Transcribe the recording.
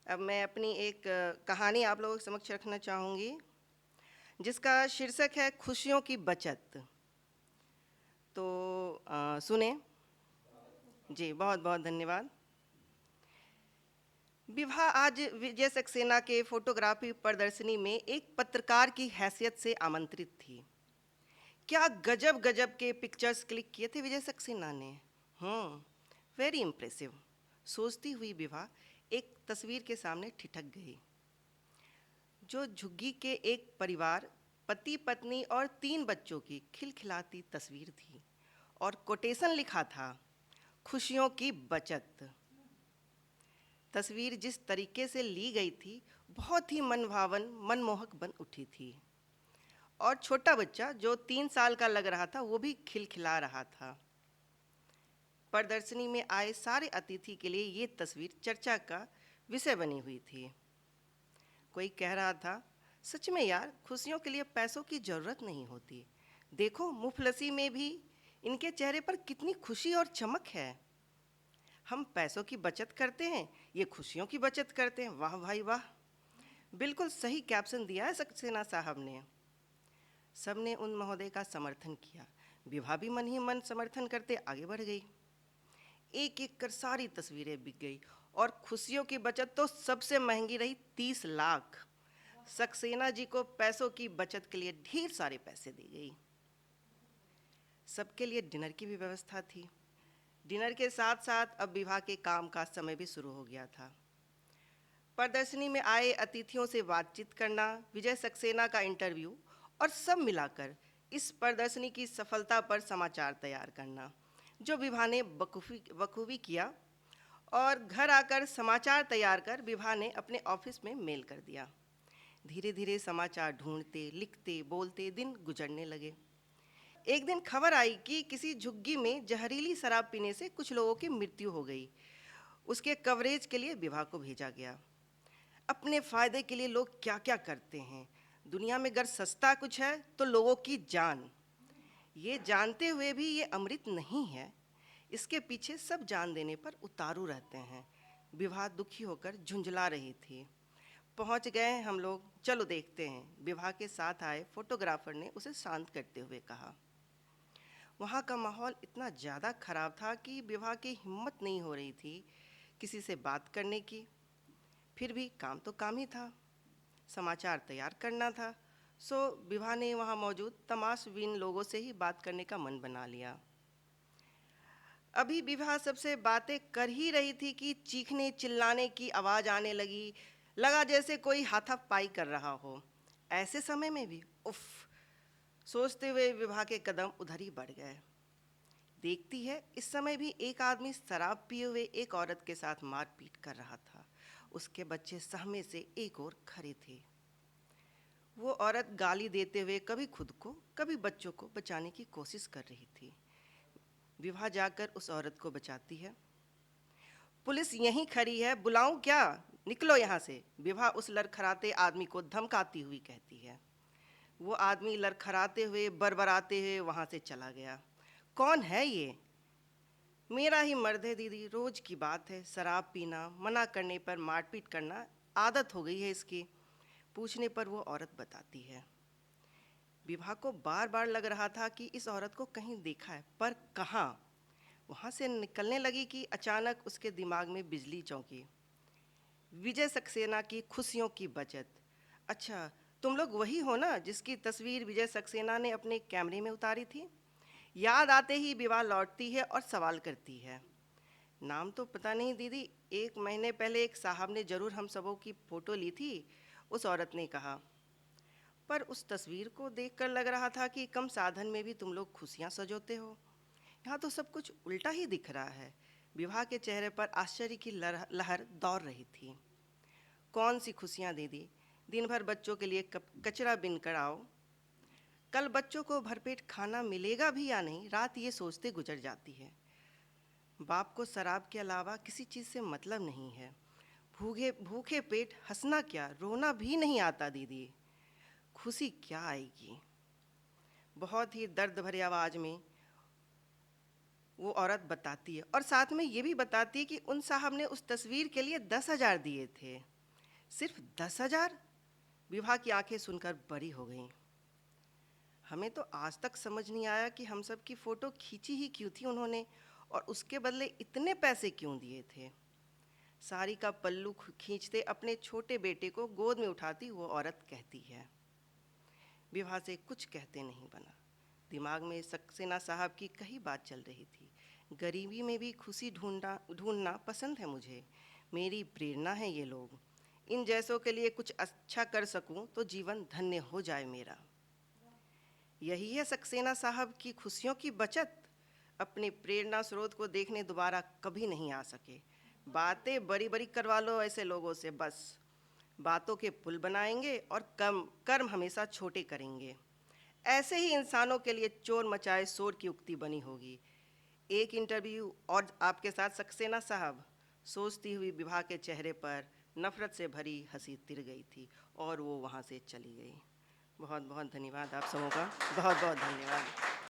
अब मैं अपनी एक कहानी आप लोगों के समक्ष रखना चाहूँगी, जिसका शीर्षक है खुशियों की बचत। तो सुने। जी, बहुत बहुत धन्यवाद। विभा आज विजय सक्सेना के फोटोग्राफी प्रदर्शनी में एक पत्रकार की हैसियत से आमंत्रित थी। क्या गजब गजब के पिक्चर्स क्लिक किए थे विजय सक्सेना ने। वेरी इम्प्रेसिव, सोचती हुई विभा एक तस्वीर के सामने ठिठक गई, जो झुग्गी के एक परिवार, पति पत्नी और 3 बच्चों की खिलखिलाती तस्वीर थी और कोटेशन लिखा था, खुशियों की बचत। तस्वीर जिस तरीके से ली गई थी, बहुत ही मनभावन, मनमोहक बन उठी थी और छोटा बच्चा जो 3 साल का लग रहा था, वो भी खिलखिला रहा था। प्रदर्शनी में आए सारे अतिथि के लिए ये तस्वीर चर्चा का विषय बनी हुई थी। कोई कह रहा था, सच में यार, खुशियों के लिए पैसों की जरूरत नहीं होती। देखो, मुफलसी में भी इनके चेहरे पर कितनी खुशी और चमक है। हम पैसों की बचत करते हैं, ये खुशियों की बचत करते हैं। वाह भाई वाह, बिल्कुल सही कैप्शन दिया है सक्सेना साहब ने। सबने उन महोदय का समर्थन किया। विभा भी मन ही मन समर्थन करते आगे बढ़ गई। एक एक कर सारी तस्वीरें बिक गई और खुशियों की बचत तो सबसे महंगी रही, 30 लाख। सक्सेना जी को पैसों की बचत के लिए ढेर सारे पैसे दी गई। सबके लिए डिनर की भी व्यवस्था थी। डिनर के साथ साथ अब विवाह के काम का समय भी शुरू हो गया था। प्रदर्शनी में आए अतिथियों से बातचीत करना, विजय सक्सेना का इंटरव्यू और सब मिलाकर इस प्रदर्शनी की सफलता पर समाचार तैयार करना, जो विभा ने बखूबी किया। और घर आकर समाचार तैयार कर विभा ने अपने ऑफिस में मेल कर दिया। धीरे धीरे समाचार ढूंढते, लिखते, बोलते दिन गुजरने लगे। एक दिन खबर आई कि किसी झुग्गी में जहरीली शराब पीने से कुछ लोगों की मृत्यु हो गई। उसके कवरेज के लिए विभा को भेजा गया। अपने फायदे के लिए लोग क्या क्या करते हैं। दुनिया में अगर सस्ता कुछ है तो लोगों की जान। ये जानते हुए भी ये अमृत नहीं है। इसके पीछे सब जान देने पर उतारू रहते हैं। विभा दुखी होकर झुंझला रही थी। पहुंच गए हम लोग, चलो देखते हैं, विभा के साथ आए फोटोग्राफर ने उसे शांत करते हुए कहा। वहाँ का माहौल इतना ज़्यादा खराब था कि विभा की हिम्मत नहीं हो रही थी किसी से बात करने की। फिर भी काम तो काम ही था, समाचार तैयार करना था। सो विभा ने वहाँ मौजूद तमाशबीन लोगों से ही बात करने का मन बना लिया। अभी विभा सबसे बातें कर ही रही थी कि चीखने चिल्लाने की आवाज़ आने लगी। लगा जैसे कोई हाथापाई कर रहा हो। ऐसे समय में भी उफ, सोचते हुए विभा के कदम उधर ही बढ़ गए। देखती है, इस समय भी एक आदमी शराब पिए हुए एक औरत के साथ मारपीट कर रहा था। उसके बच्चे सहमे से एक और खड़े थे। वो औरत गाली देते हुए कभी खुद को कभी बच्चों को बचाने की कोशिश कर रही थी। विभा जाकर उस औरत को बचाती है। पुलिस यहीं खड़ी है, बुलाऊं क्या? निकलो यहाँ से, विभा उस लड़खड़ाते आदमी को धमकाती हुई कहती है। वो आदमी लड़खड़ाते हुए बरबराते हुए वहाँ से चला गया। कौन है ये? मेरा ही मर्द है दीदी, रोज की बात है। शराब पीना, मना करने पर मारपीट करना आदत हो गई है इसकी। पूछने पर वो औरत बताती है। विभा को बार बार लग रहा था कि इस औरत को कहीं देखा है, पर कहाँ। वहाँ से निकलने लगी कि अचानक उसके दिमाग में बिजली चौंकी। विजय सक्सेना की खुशियों की बचत। अच्छा, तुम लोग वही हो ना जिसकी तस्वीर विजय सक्सेना ने अपने कैमरे में उतारी थी? याद आते ही विभा लौटती है और सवाल करती है। नाम तो पता नहीं दीदी, 1 महीने पहले एक साहब ने जरूर हम सबों की फ़ोटो ली थी, उस औरत ने कहा। पर उस तस्वीर को देखकर लग रहा था कि कम साधन में भी तुम लोग खुशियाँ सजोते हो। यहाँ तो सब कुछ उल्टा ही दिख रहा है। विभा के चेहरे पर आश्चर्य की लहर दौड़ रही थी। कौन सी खुशियाँ दीदी? दिन भर बच्चों के लिए कचरा बिन कर आओ। कल बच्चों को भरपेट खाना मिलेगा भी या नहीं, रात ये सोचते गुजर जाती है। बाप को शराब के अलावा किसी चीज़ से मतलब नहीं है। भूखे भूखे पेट हंसना क्या, रोना भी नहीं आता दीदी। खुशी क्या आएगी? बहुत ही दर्द भरी आवाज़ में वो औरत बताती है और साथ में ये भी बताती है कि उन साहब ने उस तस्वीर के लिए 10,000 दिए थे। सिर्फ 10,000? विभा की आंखें सुनकर बड़ी हो गईं। हमें तो आज तक समझ नहीं आया कि हम सब की फोटो खींची ही क्यों थी उन्होंने, और उसके बदले इतने पैसे क्यों दिए थे। साड़ी का पल्लू खींचते अपने छोटे बेटे को गोद में उठाती वो औरत कहती है। विभा से कुछ कहते नहीं बना। दिमाग में सक्सेना साहब की कई बात चल रही थी। गरीबी में भी खुशी ढूंढना पसंद है मुझे। मेरी प्रेरणा है ये लोग। इन जैसों के लिए कुछ अच्छा कर सकूं तो जीवन धन्य हो जाए मेरा। यही है सक्सेना साहब की खुशियों की बचत। अपने प्रेरणा स्रोत को देखने दोबारा कभी नहीं आ सके। बातें बड़ी बड़ी करवा लो ऐसे लोगों से, बस बातों के पुल बनाएंगे और कर्म हमेशा छोटे करेंगे। ऐसे ही इंसानों के लिए चोर मचाए शोर की उक्ति बनी होगी। एक इंटरव्यू और आपके साथ सक्सेना साहब। सोचती हुई विभा के चेहरे पर नफरत से भरी हंसी तिर गई थी और वो वहाँ से चली गई। बहुत बहुत धन्यवाद आप सबों का, बहुत बहुत धन्यवाद।